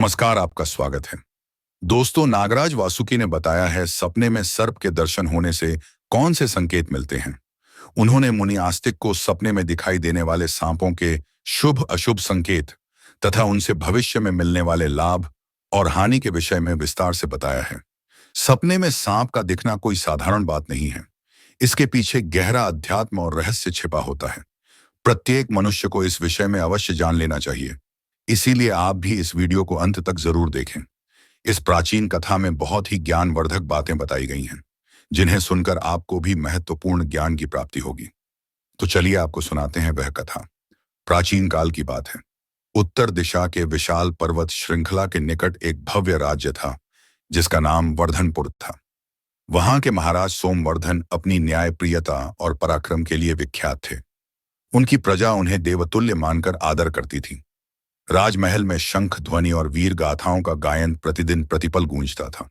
नमस्कार, आपका स्वागत है। दोस्तों, नागराज वासुकी ने बताया है सपने में सर्प के दर्शन होने से कौन से संकेत मिलते हैं। उन्होंने मुनि आस्तिक को सपने में दिखाई देने वाले सांपों के शुभ अशुभ संकेत तथा उनसे भविष्य में मिलने वाले लाभ और हानि के विषय में विस्तार से बताया है। सपने में सांप का दिखना कोई साधारण बात नहीं है। इसके पीछे गहरा अध्यात्म और रहस्य छिपा होता है। प्रत्येक मनुष्य को इस विषय में अवश्य जान लेना चाहिए। इसीलिए आप भी इस वीडियो को अंत तक जरूर देखें। इस प्राचीन कथा में बहुत ही ज्ञानवर्धक बातें बताई गई हैं, जिन्हें सुनकर आपको भी महत्वपूर्ण ज्ञान की प्राप्ति होगी। तो चलिए आपको सुनाते हैं वह कथा। प्राचीन काल की बात है। उत्तर दिशा के विशाल पर्वत श्रृंखला के निकट एक भव्य राज्य था, जिसका नाम वर्धनपुर था। वहां के महाराज सोमवर्धन अपनी न्यायप्रियता और पराक्रम के लिए विख्यात थे। उनकी प्रजा उन्हें देवतुल्य मानकर आदर करती थी। राजमहल में शंख ध्वनि और वीर गाथाओं का गायन प्रतिदिन प्रतिपल गूंजता था।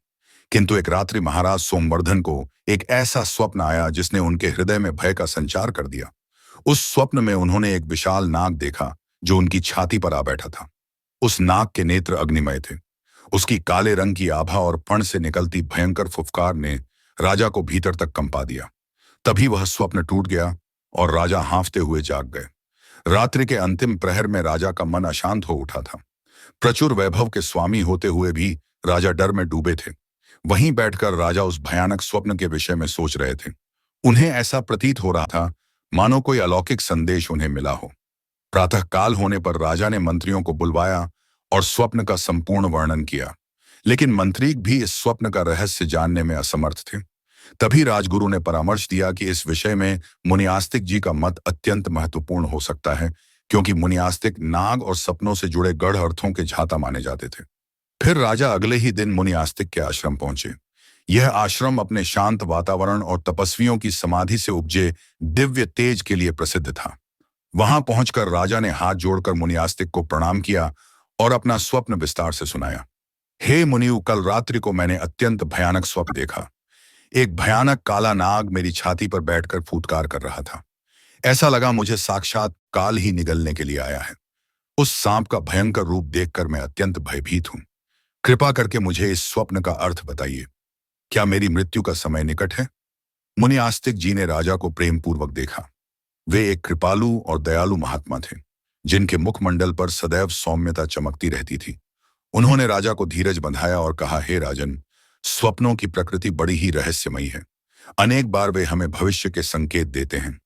किंतु एक रात्रि महाराज सोमवर्धन को एक ऐसा स्वप्न आया जिसने उनके हृदय में भय का संचार कर दिया। उस स्वप्न में उन्होंने एक विशाल नाग देखा जो उनकी छाती पर आ बैठा था। उस नाग के नेत्र अग्निमय थे। उसकी काले रंग की आभा और फण से निकलती भयंकर फुफकार ने राजा को भीतर तक कंपा दिया। तभी वह स्वप्न टूट गया और राजा हांफते हुए जाग गए। रात्रि के अंतिम प्रहर में राजा का मन अशांत हो उठा था। प्रचुर वैभव के स्वामी होते हुए भी राजा डर में डूबे थे। वहीं बैठकर राजा उस भयानक स्वप्न के विषय में सोच रहे थे। उन्हें ऐसा प्रतीत हो रहा था मानो कोई अलौकिक संदेश उन्हें मिला हो। प्रातः काल होने पर राजा ने मंत्रियों को बुलवाया और स्वप्न का संपूर्ण वर्णन किया। लेकिन मंत्री भी इस स्वप्न का रहस्य जानने में असमर्थ थे। तभी राजगुरु ने परामर्श दिया कि इस विषय में मुनियास्तिक जी का मत अत्यंत महत्वपूर्ण हो सकता है, क्योंकि मुनियास्तिक नाग और सपनों से जुड़े गढ़ अर्थों के झाता माने जाते थे। फिर राजा अगले ही दिन मुनियास्तिक के आश्रम पहुंचे। यह आश्रम अपने शांत वातावरण और तपस्वियों की समाधि से उपजे दिव्य तेज के लिए प्रसिद्ध था। वहां पहुंचकर राजा ने हाथ जोड़कर मुनियास्तिक को प्रणाम किया और अपना स्वप्न विस्तार से सुनाया। हे मुनियो, कल रात्रि को मैंने अत्यंत भयानक स्वप्न देखा। एक भयानक काला नाग मेरी छाती पर बैठकर फूटकार कर रहा था। ऐसा लगा मुझे साक्षात काल ही निगलने के लिए आया है। उस सांप का भयंकर रूप देखकर मैं अत्यंत भयभीत हूं। कृपा करके मुझे इस स्वप्न का अर्थ बताइए। क्या मेरी मृत्यु का समय निकट है? मुनि आस्तिक जी ने राजा को प्रेम पूर्वक देखा। वे एक कृपालु और दयालु महात्मा थे, जिनके मुखमंडल पर सदैव सौम्यता चमकती रहती थी। उन्होंने राजा को धीरज बंधाया और कहा, हे राजन, स्वप्नों की प्रकृति बड़ी ही रहस्यमयी है। अनेक बार वे हमें भविष्य के संकेत देते हैं।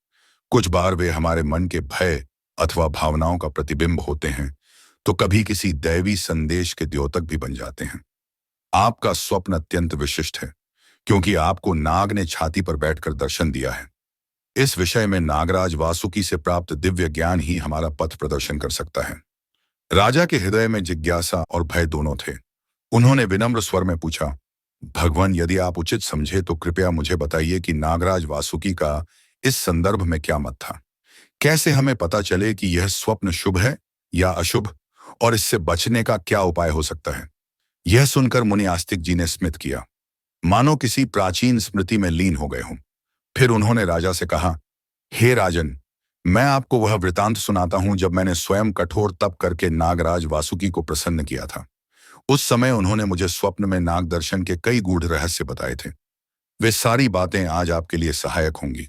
कुछ बार वे हमारे मन के भय अथवा भावनाओं का प्रतिबिंब होते हैं, तो कभी किसी दैवी संदेश के द्योतक भी बन जाते हैं। आपका स्वप्न अत्यंत विशिष्ट है, क्योंकि आपको नाग ने छाती पर बैठकर दर्शन दिया है। इस विषय में नागराज वासुकी से प्राप्त दिव्य ज्ञान ही हमारा पथ प्रदर्शन कर सकता है। राजा के हृदय में जिज्ञासा और भय दोनों थे। उन्होंने विनम्र स्वर में पूछा, भगवान, यदि आप उचित समझे तो कृपया मुझे बताइए कि नागराज वासुकी का इस संदर्भ में क्या मत था। कैसे हमें पता चले कि यह स्वप्न शुभ है या अशुभ, और इससे बचने का क्या उपाय हो सकता है? यह सुनकर मुनि आस्तिक जी ने स्मित किया, मानो किसी प्राचीन स्मृति में लीन हो गए हों। फिर उन्होंने राजा से कहा, हे राजन, मैं आपको वह वृतांत सुनाता हूं जब मैंने स्वयं कठोर तप करके नागराज वासुकी को प्रसन्न किया था। उस समय उन्होंने मुझे स्वप्न में नाग दर्शन के कई गूढ़ रहस्य बताए थे। वे सारी बातें आज आपके लिए सहायक होंगी।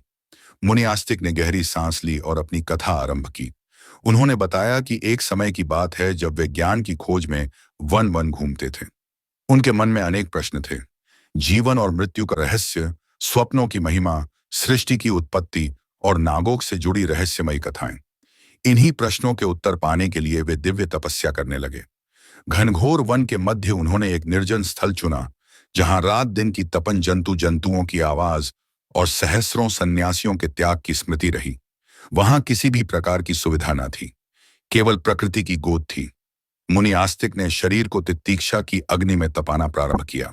मुनि आस्तिक ने गहरी सांस ली और अपनी कथा आरंभ की। उन्होंने बताया कि एक समय की बात है जब वे ज्ञान की खोज में वन वन घूमते थे। उनके मन में अनेक प्रश्न थे। जीवन और मृत्यु का रहस्य, स्वप्नों की महिमा, सृष्टि की उत्पत्ति और नागों से जुड़ी रहस्यमयी कथाएं। इन्हीं प्रश्नों के उत्तर पाने के लिए वे दिव्य तपस्या करने लगे। घनघोर वन के मध्य उन्होंने एक निर्जन स्थल चुना, जहां रात दिन की तपन जंतुओं की आवाज और सहस्रों सन्यासियों के त्याग की स्मृति रही। वहां किसी भी प्रकार की सुविधा न थी, केवल प्रकृति की गोद थी। मुनि आस्तिक ने शरीर को तितीक्षा की अग्नि में तपाना प्रारंभ किया।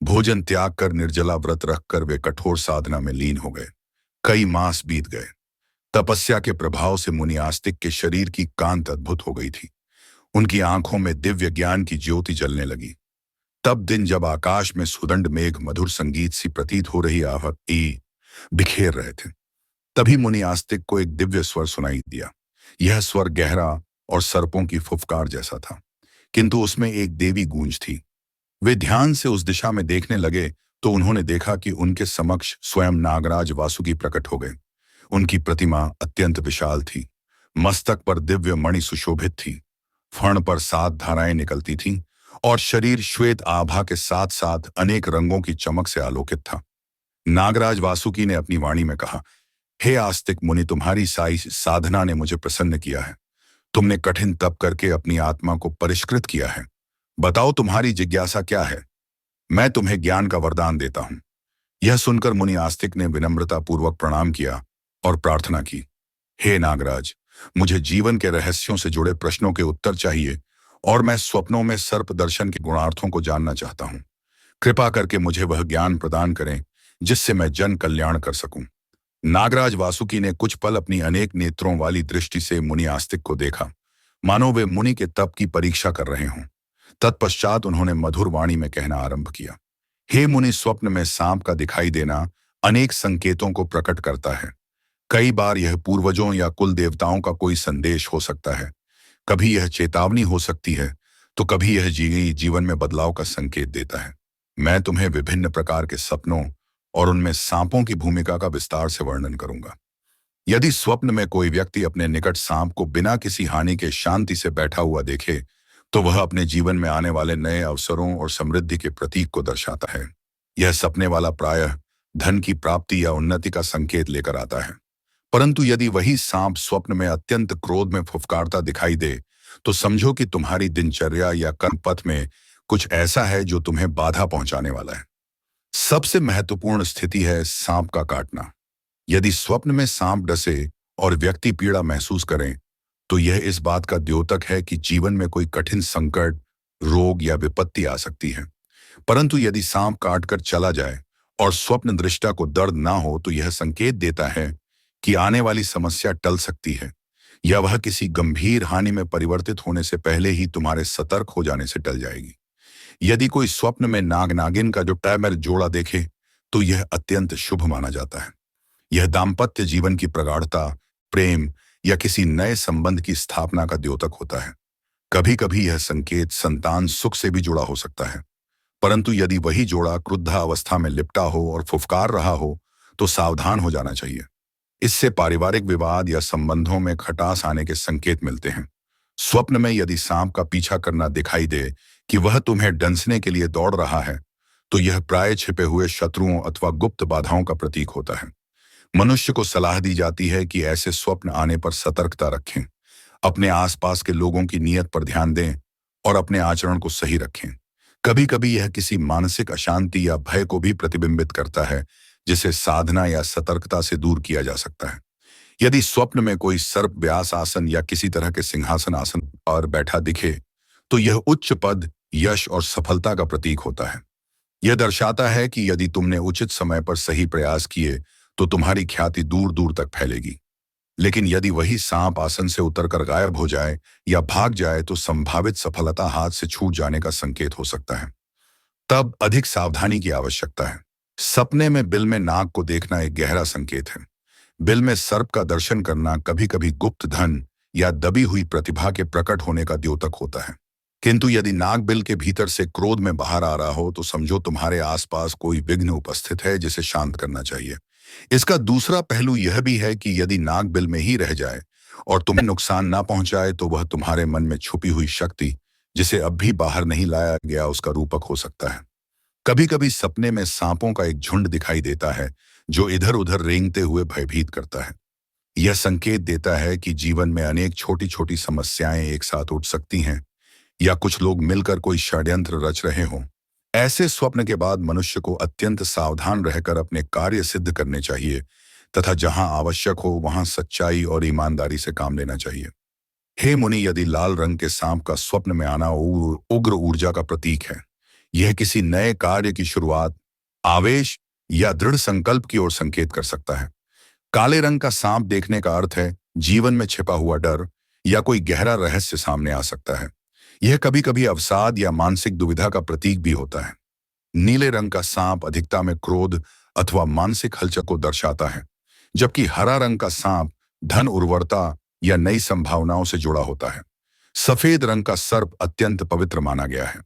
भोजन त्याग कर निर्जला व्रत रखकर वे कठोर साधना में लीन हो गए। कई मास बीत गए। तपस्या के प्रभाव से मुनि आस्तिक के शरीर की कांत अद्भुत हो गई थी। उनकी आंखों में दिव्य ज्ञान की ज्योति जलने लगी। तब दिन जब आकाश में सुदंड मेघ मधुर संगीत सी प्रतीत हो रही आवती बिखेर रहे थे, तभी मुनि आस्तिक को एक दिव्य स्वर सुनाई दिया। यह स्वर गहरा और सर्पों की फुफकार जैसा था। किंतु उसमें एक देवी गूंज थी। वे ध्यान से उस दिशा में देखने लगे तो उन्होंने देखा कि उनके समक्ष स्वयं नागराज वासुकी प्रकट हो गए। उनकी प्रतिमा अत्यंत विशाल थी। मस्तक पर दिव्य मणि सुशोभित थी। फण पर 7 धाराएं निकलती थीं और शरीर श्वेत आभा के साथ साथ अनेक रंगों की चमक से आलोकित था। नागराज वासुकी ने अपनी वाणी में कहा, हे आस्तिक मुनि, तुम्हारी साई साधना ने मुझे प्रसन्न किया है। तुमने कठिन तप करके अपनी आत्मा को परिष्कृत किया है। बताओ तुम्हारी जिज्ञासा क्या है। मैं तुम्हें ज्ञान का वरदान देता हूं। यह सुनकर मुनि आस्तिक ने विनम्रता पूर्वक प्रणाम किया और प्रार्थना की, हे नागराज, मुझे जीवन के रहस्यों से जुड़े प्रश्नों के उत्तर चाहिए और मैं स्वप्नों में सर्प दर्शन के गुणार्थों को जानना चाहता हूं। कृपा करके मुझे वह ज्ञान प्रदान करें जिससे मैं जन कल्याण कर सकूं। नागराज वासुकी ने कुछ पल अपनी अनेक नेत्रों वाली दृष्टि से मुनि आस्तिक को देखा, मानो वे मुनि के तप की परीक्षा कर रहे हों। तत्पश्चात उन्होंने मधुर वाणी में कहना आरंभ किया, हे मुनि, स्वप्न में सांप का दिखाई देना अनेक संकेतों को प्रकट करता है। कई बार यह पूर्वजों या कुल देवताओं का कोई संदेश हो सकता है। कभी यह चेतावनी हो सकती है तो कभी यह जीवन में बदलाव का संकेत देता है। मैं तुम्हें विभिन्न प्रकार के सपनों और उनमें सांपों की भूमिका का विस्तार से वर्णन करूंगा। यदि स्वप्न में कोई व्यक्ति अपने निकट सांप को बिना किसी हानि के शांति से बैठा हुआ देखे तो वह अपने जीवन में आने वाले नए अवसरों और समृद्धि के प्रतीक को दर्शाता है। यह सपने वाला प्रायः धन की प्राप्ति या उन्नति का संकेत लेकर आता है। परंतु यदि वही सांप स्वप्न में अत्यंत क्रोध में फुफकारता दिखाई दे तो समझो कि तुम्हारी दिनचर्या या कर्म पथ में कुछ ऐसा है जो तुम्हें बाधा पहुंचाने वाला है। सबसे महत्वपूर्ण स्थिति है सांप का काटना। यदि स्वप्न में सांप डसे और व्यक्ति पीड़ा महसूस करें तो यह इस बात का द्योतक है कि जीवन में कोई कठिन संकट, रोग या विपत्ति आ सकती है। परंतु यदि सांप काटकर चला जाए और स्वप्न दृष्टा को दर्द ना हो तो यह संकेत देता है कि आने वाली समस्या टल सकती है या वह किसी गंभीर हानि में परिवर्तित होने से पहले ही तुम्हारे सतर्क हो जाने से टल जाएगी। यदि कोई स्वप्न में नाग नागिन का जो टैमर जोड़ा देखे तो यह अत्यंत शुभ माना जाता है। यह दाम्पत्य जीवन की प्रगाढ़ता, प्रेम या किसी नए संबंध की स्थापना का द्योतक होता है। कभी कभी यह संकेत संतान सुख से भी जुड़ा हो सकता है। परंतु यदि वही जोड़ा क्रुद्धावस्था में लिपटा हो और फुफकार रहा हो तो सावधान हो जाना चाहिए। इससे पारिवारिक विवाद या संबंधों में खटास आने के संकेत मिलते हैं। स्वप्न में यदि सांप का पीछा करना दिखाई दे कि वह तुम्हें डंसने के लिए दौड़ रहा है तो यह प्राय छिपे हुए शत्रुओं अथवा गुप्त बाधाओं का प्रतीक होता है। मनुष्य को सलाह दी जाती है कि ऐसे स्वप्न आने पर सतर्कता रखें, अपने आसपास के लोगों की नीयत पर ध्यान दें और अपने आचरण को सही रखें। कभी कभी यह किसी मानसिक अशांति या भय को भी प्रतिबिंबित करता है जिसे साधना या सतर्कता से दूर किया जा सकता है। यदि स्वप्न में कोई सर्प व्यास आसन या किसी तरह के सिंहासन आसन पर बैठा दिखे तो यह उच्च पद, यश और सफलता का प्रतीक होता है। यह दर्शाता है कि यदि तुमने उचित समय पर सही प्रयास किए तो तुम्हारी ख्याति दूर दूर तक फैलेगी। लेकिन यदि वही सांप आसन से उतरकर गायब हो जाए या भाग जाए तो संभावित सफलता हाथ से छूट जाने का संकेत हो सकता है। तब अधिक सावधानी की आवश्यकता है। सपने में बिल में नाग को देखना एक गहरा संकेत है। बिल में सर्प का दर्शन करना कभी कभी गुप्त धन या दबी हुई प्रतिभा के प्रकट होने का द्योतक होता है। किंतु यदि नाग बिल के भीतर से क्रोध में बाहर आ रहा हो तो समझो तुम्हारे आसपास कोई विघ्न उपस्थित है जिसे शांत करना चाहिए। इसका दूसरा पहलू यह भी है कि यदि नाग बिल में ही रह जाए और तुम्हें नुकसान ना पहुंचाए तो वह तुम्हारे मन में छुपी हुई शक्ति जिसे अब भी बाहर नहीं लाया गया उसका रूपक हो सकता है। कभी कभी सपने में सांपों का एक झुंड दिखाई देता है जो इधर उधर रेंगते हुए भयभीत करता है। यह संकेत देता है कि जीवन में अनेक छोटी छोटी समस्याएं एक साथ उठ सकती हैं या कुछ लोग मिलकर कोई षड्यंत्र रच रहे हों। ऐसे स्वप्न के बाद मनुष्य को अत्यंत सावधान रहकर अपने कार्य सिद्ध करने चाहिए तथा जहां आवश्यक हो वहां सच्चाई और ईमानदारी से काम लेना चाहिए। हे मुनि, यदि लाल रंग के सांप का स्वप्न में आना उग्र ऊर्जा का प्रतीक है। यह किसी नए कार्य की शुरुआत, आवेश या दृढ़ संकल्प की ओर संकेत कर सकता है। काले रंग का सांप देखने का अर्थ है जीवन में छिपा हुआ डर या कोई गहरा रहस्य सामने आ सकता है। यह कभी कभी अवसाद या मानसिक दुविधा का प्रतीक भी होता है। नीले रंग का सांप अधिकता में क्रोध अथवा मानसिक हलचल को दर्शाता है, जबकि हरा रंग का सांप धन, उर्वरता या नई संभावनाओं से जुड़ा होता है। सफेद रंग का सर्प अत्यंत पवित्र माना गया है।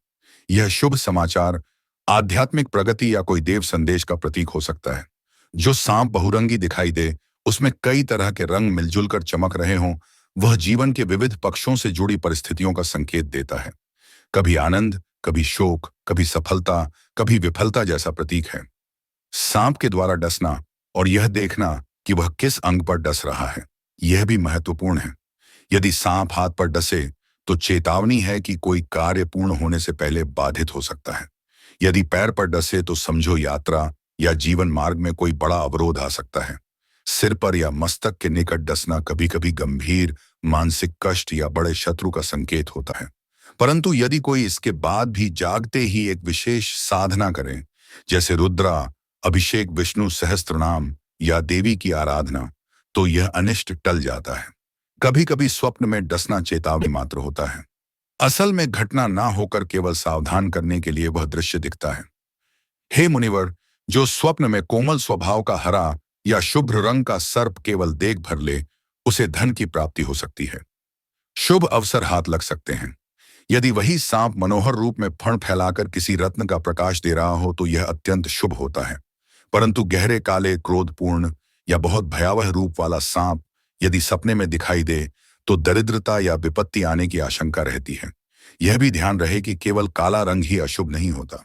यह शुभ समाचार, आध्यात्मिक प्रगति या कोई देव संदेश का प्रतीक हो सकता है। जो सांप बहुरंगी दिखाई दे, उसमें कई तरह के रंग मिलजुल कर चमक रहे हों, वह जीवन के विविध पक्षों से जुड़ी परिस्थितियों का संकेत देता है। कभी आनंद, कभी शोक, कभी सफलता, कभी विफलता जैसा प्रतीक है। सांप के द्वारा डसना और यह देखना कि वह किस अंग पर डस रहा है, यह भी महत्वपूर्ण है। यदि सांप हाथ पर डसे तो चेतावनी है कि कोई कार्य पूर्ण होने से पहले बाधित हो सकता है। यदि पैर पर डसे तो समझो यात्रा या जीवन मार्ग में कोई बड़ा अवरोध आ सकता है। सिर पर या मस्तक के निकट डसना कभी कभी गंभीर मानसिक कष्ट या बड़े शत्रु का संकेत होता है। परंतु यदि कोई इसके बाद भी जागते ही एक विशेष साधना करे, जैसे रुद्रा अभिषेक, विष्णु सहस्त्रनाम या देवी की आराधना, तो यह अनिष्ट टल जाता है। कभी कभी स्वप्न में डसना चेतावनी मात्र होता है। असल में घटना ना होकर केवल सावधान करने के लिए वह दृश्य दिखता है। हे मुनिवर, जो स्वप्न में कोमल स्वभाव का हरा या शुभ्र रंग का सर्प केवल देख भर ले, उसे धन की प्राप्ति हो सकती है। शुभ अवसर हाथ लग सकते हैं। यदि वही सांप मनोहर रूप में फण फैलाकर किसी रत्न का प्रकाश दे रहा हो तो यह अत्यंत शुभ होता है। परंतु गहरे काले, क्रोधपूर्ण या बहुत भयावह रूप वाला सांप यदि सपने में दिखाई दे तो दरिद्रता या विपत्ति आने की आशंका रहती है। यह भी ध्यान रहे कि केवल काला रंग ही अशुभ नहीं होता,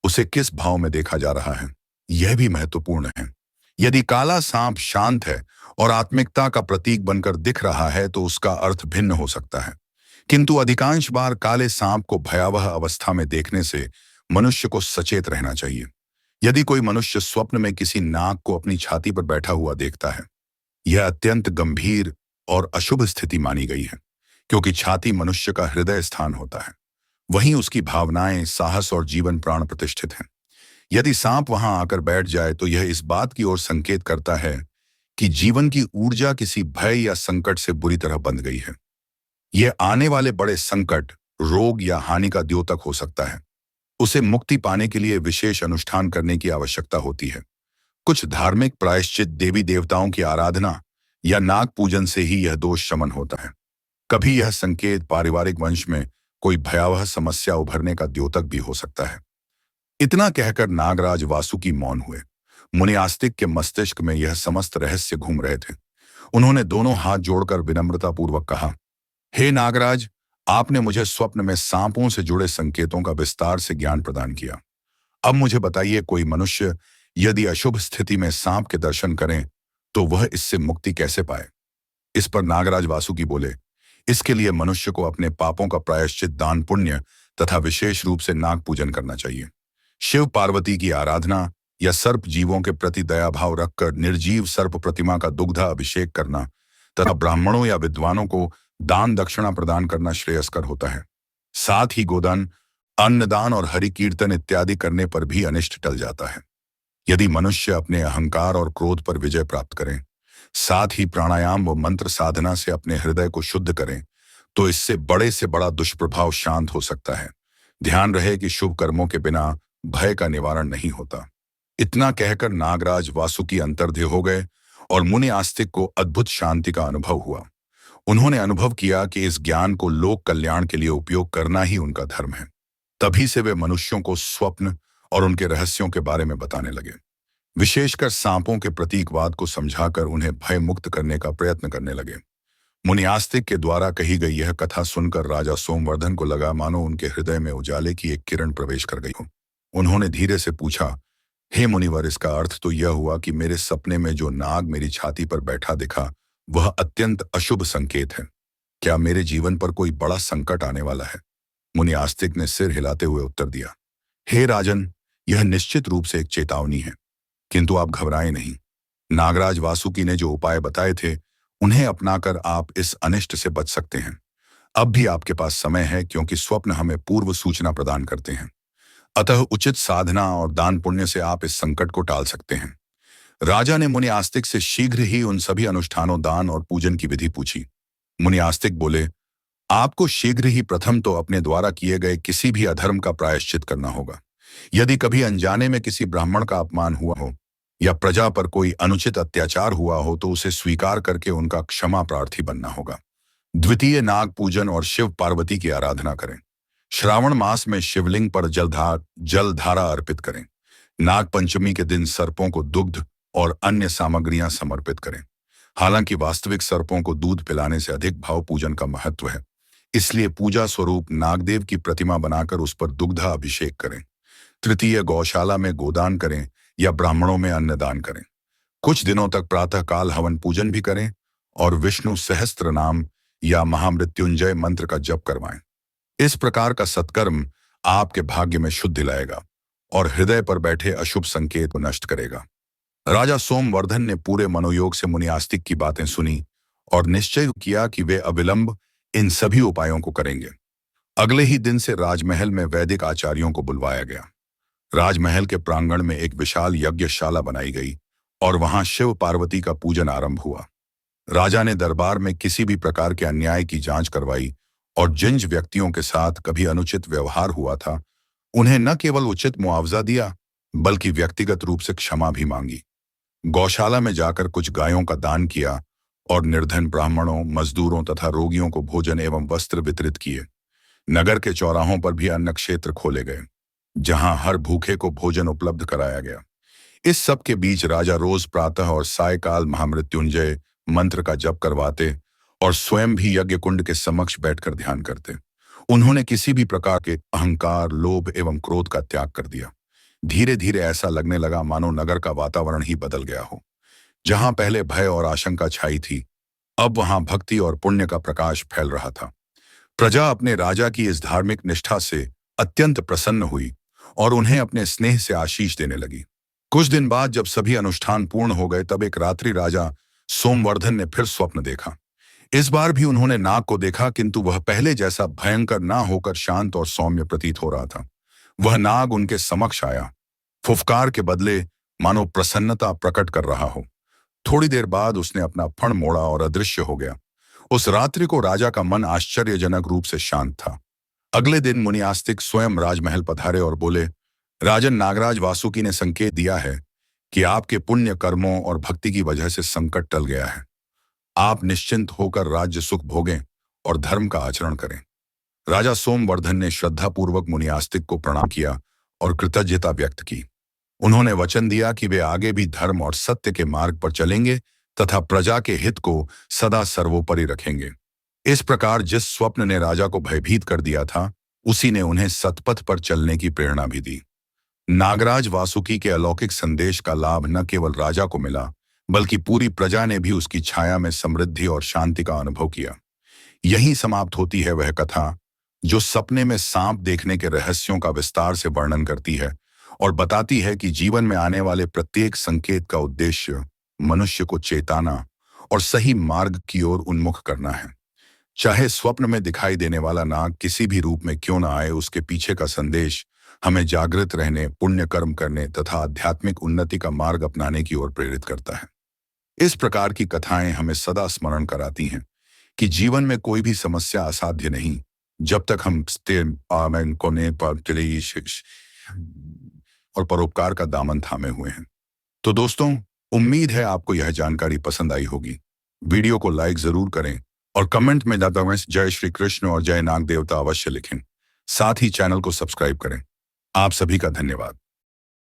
उसे किस भाव में देखा जा रहा है, यह भी महत्वपूर्ण है। यदि काला सांप शांत है और आत्मिकता का प्रतीक बनकर दिख रहा है तो उसका अर्थ भिन्न हो सकता है। किंतु अधिकांश बार काले सांप को भयावह अवस्था में देखने से मनुष्य को सचेत रहना चाहिए। यदि कोई मनुष्य स्वप्न में किसी नाग को अपनी छाती पर बैठा हुआ देखता है, यह अत्यंत गंभीर और अशुभ स्थिति मानी गई है, क्योंकि छाती मनुष्य का हृदय स्थान होता है। वहीं उसकी भावनाएं, साहस और जीवन प्राण प्रतिष्ठित हैं। यदि सांप वहां आकर बैठ जाए तो यह इस बात की ओर संकेत करता है कि जीवन की ऊर्जा किसी भय या संकट से बुरी तरह बंध गई है। यह आने वाले बड़े संकट, रोग या हानि का द्योतक हो सकता है। उसे मुक्ति पाने के लिए विशेष अनुष्ठान करने की आवश्यकता होती है। कुछ धार्मिक प्रायश्चित, देवी देवताओं की आराधना या नाग पूजन से ही यह दोष शमन होता है। कभी यह संकेत पारिवारिक वंश में कोई भयावह समस्या उभरने का द्योतक भी हो सकता है। इतना कहकर नागराज वासुकी मौन हुए। मुनि आस्तिक के मस्तिष्क में यह समस्त रहस्य घूम रहे थे। उन्होंने दोनों हाथ जोड़कर विनम्रतापूर्वक कहा, हे नागराज, आपने मुझे स्वप्न में सांपों से जुड़े संकेतों का विस्तार से ज्ञान प्रदान किया। अब मुझे बताइए, कोई मनुष्य यदि अशुभ स्थिति में सांप के दर्शन करें तो वह इससे मुक्ति कैसे पाए? इस पर नागराज वासुकी बोले, इसके लिए मनुष्य को अपने पापों का प्रायश्चित, दान पुण्य तथा विशेष रूप से नाग पूजन करना चाहिए। शिव पार्वती की आराधना या सर्प जीवों के प्रति दयाभाव रखकर निर्जीव सर्प प्रतिमा का दुग्धा अभिषेक करना तथा ब्राह्मणों या विद्वानों को दान दक्षिणा प्रदान करना श्रेयस्कर होता है। साथ ही गोदान, अन्नदान और हरि कीर्तन इत्यादि करने पर भी अनिष्ट टल जाता है। यदि मनुष्य अपने अहंकार और क्रोध पर विजय प्राप्त करें, साथ ही प्राणायाम व मंत्र साधना से अपने हृदय को शुद्ध करें, तो इससे बड़े से बड़ा दुष्प्रभाव शांत हो सकता है। ध्यान रहे कि शुभ कर्मों के बिना भय का निवारण नहीं होता। इतना कहकर नागराज वासुकी अंतर्ध्य हो गए और मुनि आस्तिक को अद्भुत शांति का अनुभव हुआ। उन्होंने अनुभव किया कि इस ज्ञान को लोक कल्याण के लिए उपयोग करना ही उनका धर्म है। तभी से वे मनुष्यों को स्वप्न और उनके रहस्यों के बारे में बताने लगे, विशेषकर सांपों के प्रतीकवाद को समझाकर उन्हें भय मुक्त करने का प्रयत्न करने लगे। मुनि आस्तिक के द्वारा कही गई यह कथा सुनकर राजा सोमवर्धन को लगा मानो उनके हृदय में उजाले की एक किरण प्रवेश कर गई हो। उन्होंने धीरे से पूछा, हे मुनिवर, इसका अर्थ तो यह हुआ कि मेरे सपने में जो नाग मेरी छाती पर बैठा दिखा वह अत्यंत अशुभ संकेत है। क्या मेरे जीवन पर कोई बड़ा संकट आने वाला है? मुनि आस्तिक ने सिर हिलाते हुए उत्तर दिया, हे राजन, यह निश्चित रूप से एक चेतावनी है, किंतु आप घबराएं नहीं। नागराज वासुकी ने जो उपाय बताए थे उन्हें अपनाकर आप इस अनिष्ट से बच सकते हैं। अब भी आपके पास समय है, क्योंकि स्वप्न हमें पूर्व सूचना प्रदान करते हैं। अतः उचित साधना और दान पुण्य से आप इस संकट को टाल सकते हैं। राजा ने मुनि आस्तिक से शीघ्र ही उन सभी अनुष्ठानों, दान और पूजन की विधि पूछी। मुनि आस्तिक बोले, आपको शीघ्र ही प्रथम तो अपने द्वारा किए गए किसी भी अधर्म का प्रायश्चित करना होगा। यदि कभी अनजाने में किसी ब्राह्मण का अपमान हुआ हो या प्रजा पर कोई अनुचित अत्याचार हुआ हो तो उसे स्वीकार करके उनका क्षमा प्रार्थी बनना होगा। द्वितीय, नाग पूजन और शिव पार्वती की आराधना करें। श्रावण मास में शिवलिंग पर जलधारा अर्पित करें। नाग पंचमी के दिन सर्पों को दुग्ध और अन्य सामग्रियां समर्पित करें। हालांकि वास्तविक सर्पों को दूध पिलाने से अधिक भाव पूजन का महत्व है, इसलिए पूजा स्वरूप नागदेव की प्रतिमा बनाकर उस पर दुग्धा अभिषेक करें। तृतीय, गौशाला में गोदान करें या ब्राह्मणों में अन्नदान करें। कुछ दिनों तक प्रातःकाल हवन पूजन भी करें और विष्णु सहस्त्र नाम या महामृत्युंजय मंत्र का जप करवाएं। इस प्रकार का सत्कर्म आपके भाग्य में शुद्धि लाएगा और हृदय पर बैठे अशुभ संकेत को नष्ट करेगा। राजा सोमवर्धन ने पूरे मनोयोग से मुनि आस्तिक की बातें सुनी और निश्चय किया कि वे अविलंब इन सभी उपायों को करेंगे। अगले ही दिन से राजमहल में वैदिक आचार्यों को बुलवाया गया। राजमहल के प्रांगण में एक विशाल यज्ञशाला बनाई गई और वहां शिव पार्वती का पूजन आरंभ हुआ। राजा ने दरबार में किसी भी प्रकार के अन्याय की जांच करवाई और जिन व्यक्तियों के साथ कभी अनुचित व्यवहार हुआ था, उन्हें न केवल उचित मुआवजा दिया, बल्कि व्यक्तिगत रूप से क्षमा भी मांगी। गौशाला में जाकर कुछ गायों का दान किया और निर्धन ब्राह्मणों, मजदूरों तथा रोगियों को भोजन एवं वस्त्र वितरित किए। नगर के चौराहों पर भी अन्न क्षेत्र खोले गए, जहां हर भूखे को भोजन उपलब्ध कराया गया। इस सब के बीच राजा रोज प्रातः और सायकाल महामृत्युंजय मंत्र का जप करवाते और स्वयं भी यज्ञ कुंड के समक्ष बैठकर ध्यान करते। उन्होंने किसी भी प्रकार के अहंकार, लोभ एवं क्रोध का त्याग कर दिया। धीरे धीरे ऐसा लगने लगा मानो नगर का वातावरण ही बदल गया हो। जहां पहले भय और आशंका छाई थी, अब वहां भक्ति और पुण्य का प्रकाश फैल रहा था। प्रजा अपने राजा की इस धार्मिक निष्ठा से अत्यंत प्रसन्न हुई और उन्हें अपने स्नेह से आशीष देने लगी। कुछ दिन बाद जब सभी अनुष्ठान पूर्ण हो गए, तब एक रात्रि राजा सोमवर्धन ने फिर स्वप्न देखा। इस बार भी उन्होंने नाग को देखा, किंतु वह पहले जैसा भयंकर ना होकर शांत और सौम्य प्रतीत हो रहा था। वह नाग उनके समक्ष आया, फुफकार के बदले मानो प्रसन्नता प्रकट कर रहा हो। थोड़ी देर बाद उसने अपना फण मोड़ा और अदृश्य हो गया। उस रात्रि को राजा का मन आश्चर्यजनक रूप से शांत था। अगले दिन मुनि आस्तिक स्वयं राजमहल पधारे और बोले, राजन, नागराज वासुकी ने संकेत दिया है कि आपके पुण्य कर्मों और भक्ति की वजह से संकट टल गया है। आप निश्चिंत होकर राज्य सुख भोगें और धर्म का आचरण करें। राजा सोमवर्धन ने श्रद्धापूर्वक मुनि आस्तिक को प्रणाम किया और कृतज्ञता व्यक्त की। उन्होंने वचन दिया कि वे आगे भी धर्म और सत्य के मार्ग पर चलेंगे तथा प्रजा के हित को सदा सर्वोपरि रखेंगे। इस प्रकार जिस स्वप्न ने राजा को भयभीत कर दिया था, उसी ने उन्हें सतपथ पर चलने की प्रेरणा भी दी। नागराज वासुकी के अलौकिक संदेश का लाभ न केवल राजा को मिला, बल्कि पूरी प्रजा ने भी उसकी छाया में समृद्धि और शांति का अनुभव किया। यहीं समाप्त होती है वह कथा जो सपने में सांप देखने के रहस्यों का विस्तार से वर्णन करती है और बताती है कि जीवन में आने वाले प्रत्येक संकेत का उद्देश्य मनुष्य को चेताना और सही मार्ग की ओर उन्मुख करना है। चाहे स्वप्न में दिखाई देने वाला नाग किसी भी रूप में क्यों न आए, उसके पीछे का संदेश हमें जागृत रहने, पुण्य कर्म करने तथा आध्यात्मिक उन्नति का मार्ग अपनाने की ओर प्रेरित करता है। इस प्रकार की कथाएं हमें सदा स्मरण कराती हैं कि जीवन में कोई भी समस्या असाध्य नहीं, जब तक हम कोने और परोपकार का दामन थामे हुए हैं। तो दोस्तों, उम्मीद है आपको यह जानकारी पसंद आई होगी। वीडियो को लाइक जरूर करें और कमेंट में जय श्री कृष्ण और जय नाग देवता अवश्य लिखें। साथ ही चैनल को सब्सक्राइब करें। आप सभी का धन्यवाद।